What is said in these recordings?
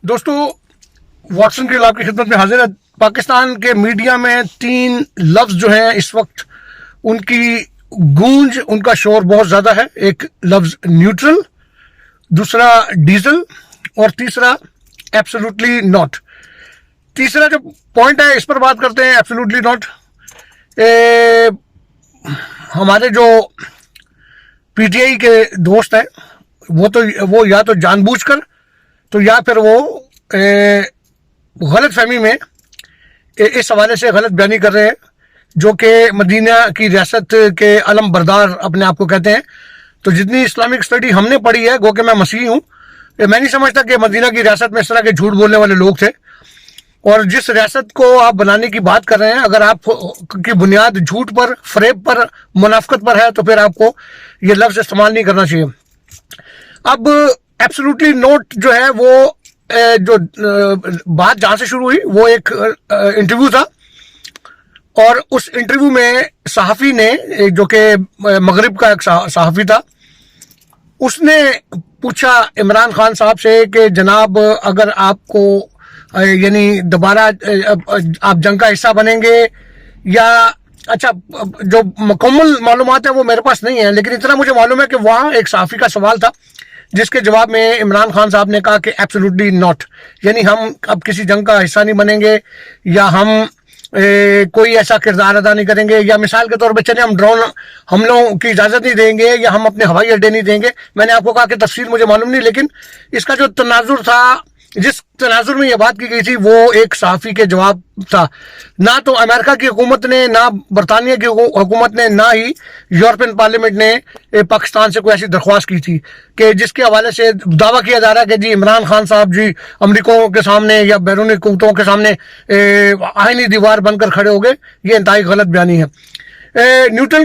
दोस्तों, वाटसन के आप की खिदमत में हाजिर है। पाकिस्तान के मीडिया में 3 लफ्ज जो हैं इस वक्त उनकी गूंज, उनका शोर बहुत ज्यादा है। एक लफ्ज न्यूट्रल, दूसरा डीजल और तीसरा एब्सोल्युटली नॉट। तीसरा जो पॉइंट है इस पर बात करते हैं, एब्सोल्युटली नॉट। हमारे जो पीटीआई के दोस्त हैं वो या तो जानबूझकर तो या फिर वो गलत फहमी में इस हवाले से गलत बयानी कर रहे हैं, जो कि मदीना की रियासत के अलम बरदार अपने आप को कहते हैं। तो जितनी इस्लामिक स्टडी हमने पढ़ी है, गो कि मैं मसीही हूँ, मैं नहीं समझता कि मदीना की रियासत में इस तरह के झूठ बोलने वाले लोग थे। और जिस रियासत को आप बनाने की बात कर रहे हैं, अगर आप की बुनियाद झूठ पर, फरेब पर, मुनाफकत पर है, तो फिर आपको ये लफ्ज इस्तेमाल नहीं करना चाहिए। अब एब्सोल्युटली नोट जो है वो जो बात जहां से शुरू हुई वो एक इंटरव्यू था, और उस इंटरव्यू में सहाफ़ी ने, जो कि मगरिब का एक सहाफ़ी था, उसने पूछा इमरान खान साहब से कि जनाब, अगर आपको यानी दोबारा आप जंग का हिस्सा बनेंगे या, अच्छा जो मुकम्मल मालूमात है वो मेरे पास नहीं है, लेकिन इतना मुझे मालूम है कि वहाँ एक सहाफ़ी का सवाल था जिसके जवाब में इमरान खान साहब ने कहा कि एब्सोल्युटली नॉट, यानी हम अब किसी जंग का हिस्सा नहीं बनेंगे, या हम कोई ऐसा किरदार अदा नहीं करेंगे, या मिसाल के तौर पे चले हम ड्रोन हमलों की इजाज़त नहीं देंगे, या हम अपने हवाई अड्डे नहीं देंगे। मैंने आपको कहा कि तफसील मुझे मालूम नहीं, लेकिन इसका जो तनाजुर था, जिस तनाजुर में यह बात की गई थी, वो एक सहाफ़ी के जवाब था। ना तो अमेरिका की हुकूमत ने, ना बरतानिया की हुकूमत ने, ना ही यूरोपियन पार्लियामेंट ने पाकिस्तान से कोई ऐसी दरख्वास्त की थी कि जिसके हवाले से दावा किया जा रहा है कि जी इमरान खान साहब जी अमरीकों के सामने या बैरूनी कुव्वतों के सामने आईनी दीवार बनकर खड़े हो गए। ये इंतहाई गलत बयानी है। न्यूट्रल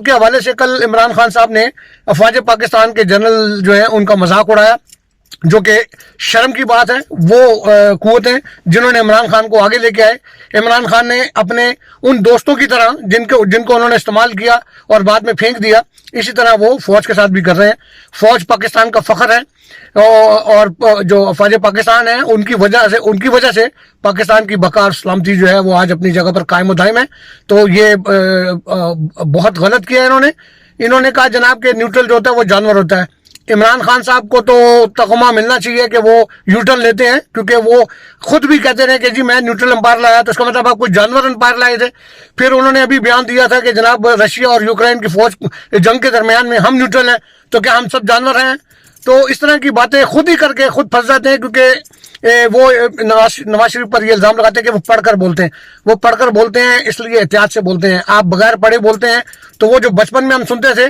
के हवाले से कल इमरान खान साहब ने अफवाज पाकिस्तान के जनरल जो है उनका मजाक उड़ाया, जो कि शर्म की बात है। वो कुव्वतें जिन्होंने इमरान खान को आगे लेके आए, इमरान खान ने अपने उन दोस्तों की तरह जिनको उन्होंने इस्तेमाल किया और बाद में फेंक दिया, इसी तरह वो फौज के साथ भी कर रहे हैं। फौज पाकिस्तान का फख्र है, और जो अफवाज पाकिस्तान है उनकी वजह से पाकिस्तान की बका और सलामती जो है वो आज अपनी जगह पर कायम व दायम है। तो ये बहुत गलत किया इन्होंने कहा जनाब के न्यूट्रल जो होता है वो जानवर होता है। इमरान खान साहब को तो तगमा मिलना चाहिए कि वो यूटर्न लेते हैं, क्योंकि वो खुद भी कहते रहे कि जी मैं न्यूट्रल अंपायर लाया, तो इसका मतलब आप कोई जानवर अंपायर लाए थे। फिर उन्होंने अभी बयान दिया था कि जनाब रशिया और यूक्रेन की फौज जंग के दरमियान में हम न्यूट्रल हैं, तो क्या हम सब जानवर हैं? तो इस तरह की बातें खुद ही करके खुद फंस जाते हैं, क्योंकि वो नवाज शरीफ पर ये इल्ज़ाम लगाते हैं कि वो पढ़कर बोलते हैं। वो पढ़कर बोलते हैं इसलिए एहतियात से बोलते हैं। आप बगैर पढ़े बोलते हैं। तो वो जो बचपन में हम सुनते थे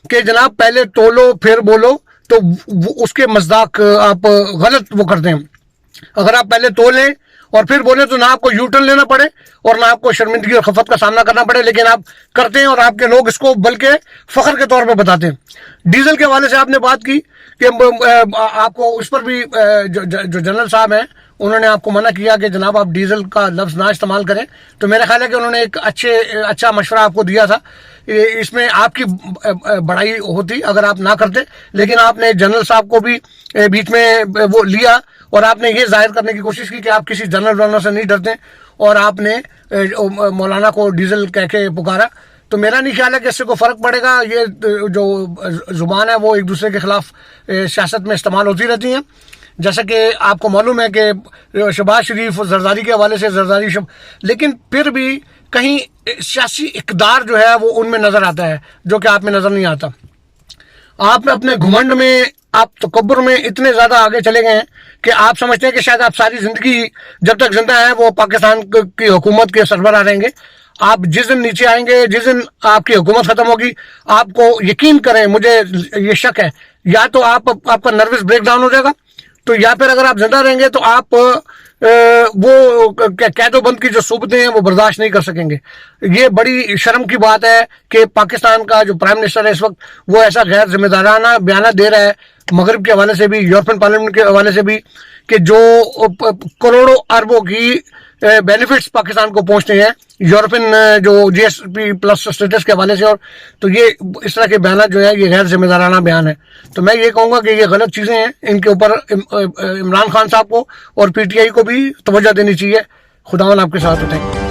कि जनाब पहले तोलो फिर बोलो, तो उसके मज़ाक आप गलत वो करते हैं। अगर आप पहले तोलें और फिर बोले तो ना आपको यू टर्न लेना पड़े और ना आपको शर्मिंदगी और खफत का सामना करना पड़े, लेकिन आप करते हैं और आपके लोग इसको बल्कि फख्र के तौर पर बताते हैं। डीजल के हवाले से आपने बात की कि आपको उस पर भी जो जनरल साहब हैं उन्होंने आपको मना किया कि जनाब आप डीजल का लफ्ज़ ना इस्तेमाल करें। तो मेरा ख्याल है कि उन्होंने एक अच्छा मशवरा आपको दिया था। इसमें आपकी बड़ाई होती अगर आप ना करते, लेकिन आपने जनरल साहब को भी बीच में वो लिया और आपने ये जाहिर करने की कोशिश की कि आप किसी जनरल से नहीं डरते, और आपने मौलाना को डीजल कह के पुकारा। तो मेरा नहीं ख्याल है कि इससे कोई फ़र्क पड़ेगा। ये जो ज़ुबान है वो एक दूसरे के खिलाफ सियासत में इस्तेमाल होती रहती हैं। जैसा कि आपको मालूम है कि शहबाज शरीफ जरदारी के हवाले से लेकिन फिर भी कहीं सियासी इक़्तिदार जो है वो उनमें नज़र आता है, जो कि आप में नज़र नहीं आता। आप अपने घुमंड में, आप तकब्बुर में इतने ज़्यादा आगे चले गए हैं कि आप समझते हैं कि शायद आप सारी ज़िंदगी जब तक जिंदा हैं वो पाकिस्तान की हुकूमत के सरबराह रहेंगे। आप जिस दिन नीचे आएंगे, जिस दिन आपकी हुकूमत ख़त्म होगी, आपको यकीन करें, मुझे ये शक है, या तो आपका नर्वस ब्रेक डाउन हो जाएगा, तो या फिर अगर आप जिंदा रहेंगे तो आप वो कैदोबंद की जो सूबतें हैं वो बर्दाश्त नहीं कर सकेंगे। ये बड़ी शर्म की बात है कि पाकिस्तान का जो प्राइम मिनिस्टर है इस वक्त वो ऐसा गैर जिम्मेदाराना बयान दे रहा है, मगरब के हवाले से भी, यूरोपियन पार्लियामेंट के हवाले से भी, कि जो करोड़ों अरबों की بینیفٹس پاکستان کو پہنچتے ہیں یورپین جو جی ایس پی پلس اسٹیٹس کے حوالے سے، اور تو یہ اس طرح کے بیانات جو ہے یہ غیر ذمہ دارانہ بیان ہے. تو میں یہ کہوں گا کہ یہ غلط چیزیں ہیں، ان کے اوپر عمران خان صاحب کو اور پی ٹی آئی کو بھی توجہ دینی چاہیے. خداوند آپ کے ساتھ ہوتے ہیں.